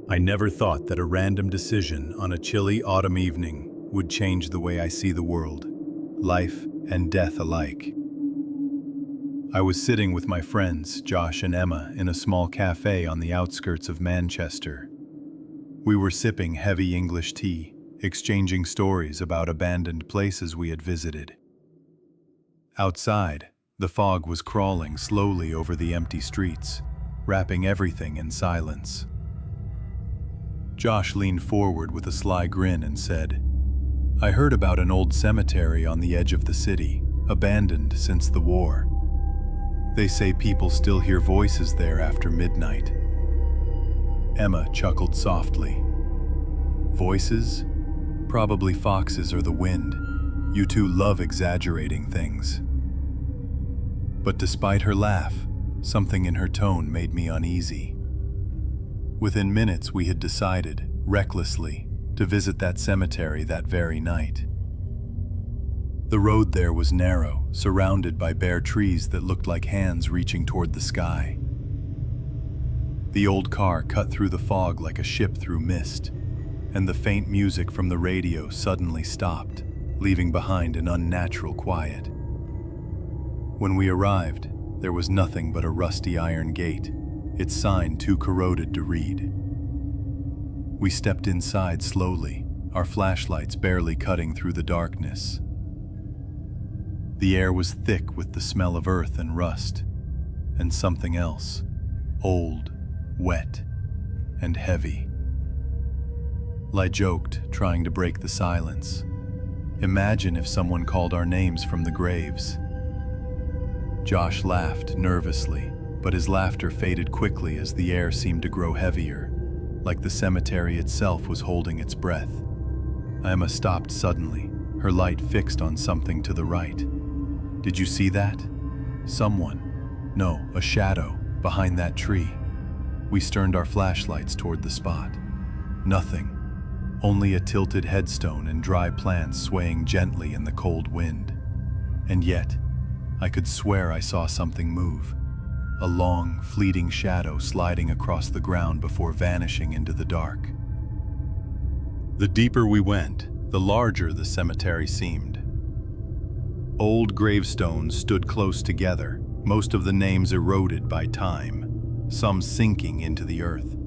I never thought that a random decision on a chilly autumn evening would change the way I see the world, life and death alike. I was sitting with my friends, Josh and Emma, in a small cafe on the outskirts of Manchester. We were sipping heavy English tea, exchanging stories about abandoned places we had visited. Outside, the fog was crawling slowly over the empty streets, wrapping everything in silence. Josh leaned forward with a sly grin and said, "I heard about an old cemetery on the edge of the city, abandoned since the war. They say people still hear voices there after midnight." Emma chuckled softly. "Voices? Probably foxes or the wind. You two love exaggerating things." But despite her laugh, something in her tone made me uneasy. Within minutes, we had decided, recklessly, to visit that cemetery that very night. The road there was narrow, surrounded by bare trees that looked like hands reaching toward the sky. The old car cut through the fog like a ship through mist, and the faint music from the radio suddenly stopped, leaving behind an unnatural quiet. When we arrived, there was nothing but a rusty iron gate, its sign too corroded to read. We stepped inside slowly, our flashlights barely cutting through the darkness. The air was thick with the smell of earth and rust, and something else, old, wet, and heavy. I joked, trying to break the silence. "Imagine if someone called our names from the graves." Josh laughed nervously, but his laughter faded quickly as the air seemed to grow heavier, like the cemetery itself was holding its breath. Emma stopped suddenly, her light fixed on something to the right. "Did you see that? Someone, no, a shadow, behind that tree." We turned our flashlights toward the spot. Nothing, only a tilted headstone and dry plants swaying gently in the cold wind. And yet, I could swear I saw something move. A long, fleeting shadow sliding across the ground before vanishing into the dark. The deeper we went, the larger the cemetery seemed. Old gravestones stood close together, most of the names eroded by time, some sinking into the earth.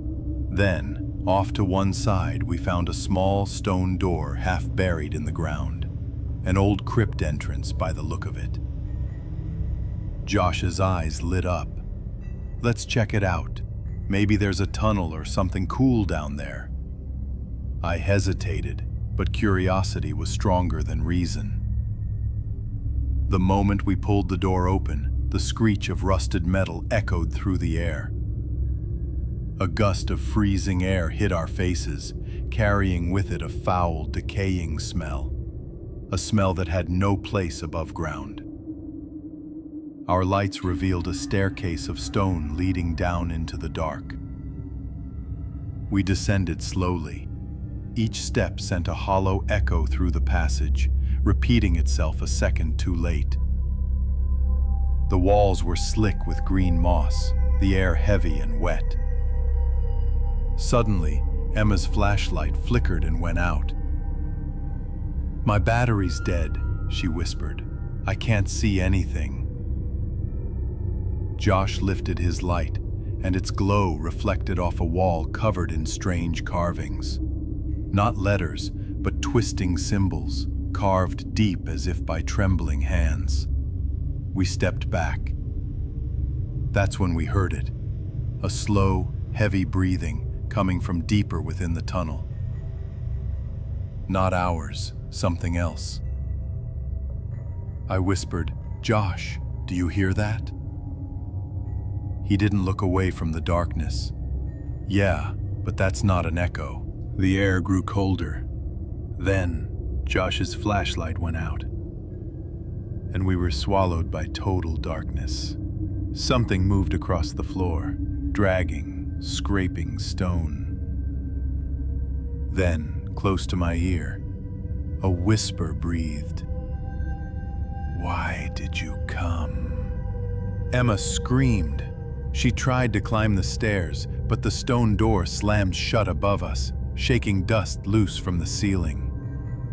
Then, off to one side, we found a small stone door half buried in the ground, an old crypt entrance by the look of it. Josh's eyes lit up. "Let's check it out. Maybe there's a tunnel or something cool down there." I hesitated, but curiosity was stronger than reason. The moment we pulled the door open, the screech of rusted metal echoed through the air. A gust of freezing air hit our faces, carrying with it a foul, decaying smell. A smell that had no place above ground. Our lights revealed a staircase of stone leading down into the dark. We descended slowly. Each step sent a hollow echo through the passage, repeating itself a second too late. The walls were slick with green moss, the air heavy and wet. Suddenly, Emma's flashlight flickered and went out. "My battery's dead," she whispered. "I can't see anything." Josh lifted his light, and its glow reflected off a wall covered in strange carvings. Not letters, but twisting symbols, carved deep as if by trembling hands. We stepped back. That's when we heard it. A slow, heavy breathing coming from deeper within the tunnel. Not ours, something else. I whispered, "Josh, do you hear that?" He didn't look away from the darkness. "Yeah, but that's not an echo." The air grew colder. Then, Josh's flashlight went out, and we were swallowed by total darkness. Something moved across the floor, dragging, scraping stone. Then, close to my ear, a whisper breathed. "Why did you come?" Emma screamed. She tried to climb the stairs, but the stone door slammed shut above us, shaking dust loose from the ceiling.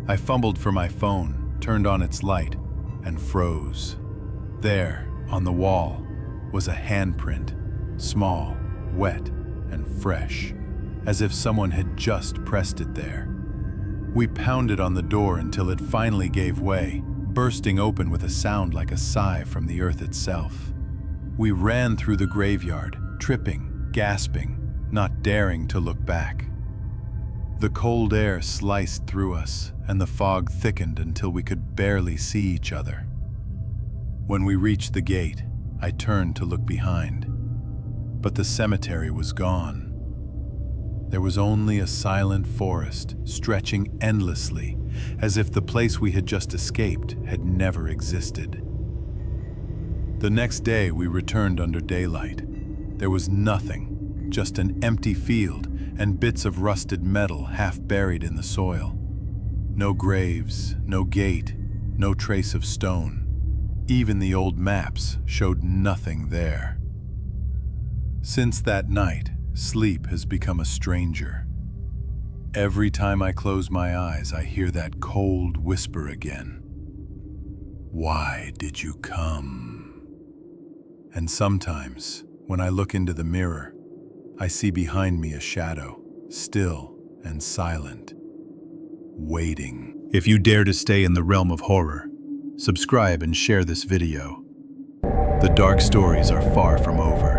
I fumbled for my phone, turned on its light, and froze. There, on the wall, was a handprint, small, wet, and fresh, as if someone had just pressed it there. We pounded on the door until it finally gave way, bursting open with a sound like a sigh from the earth itself. We ran through the graveyard, tripping, gasping, not daring to look back. The cold air sliced through us, and the fog thickened until we could barely see each other. When we reached the gate, I turned to look behind, but the cemetery was gone. There was only a silent forest stretching endlessly, as if the place we had just escaped had never existed. The next day we returned under daylight. There was nothing, just an empty field and bits of rusted metal half buried in the soil. No graves, no gate, no trace of stone. Even the old maps showed nothing there. Since that night, sleep has become a stranger. Every time I close my eyes, I hear that cold whisper again. Why did you come? And sometimes, when I look into the mirror, I see behind me a shadow, still and silent, waiting. If you dare to stay in the realm of horror, subscribe and share this video. The dark stories are far from over.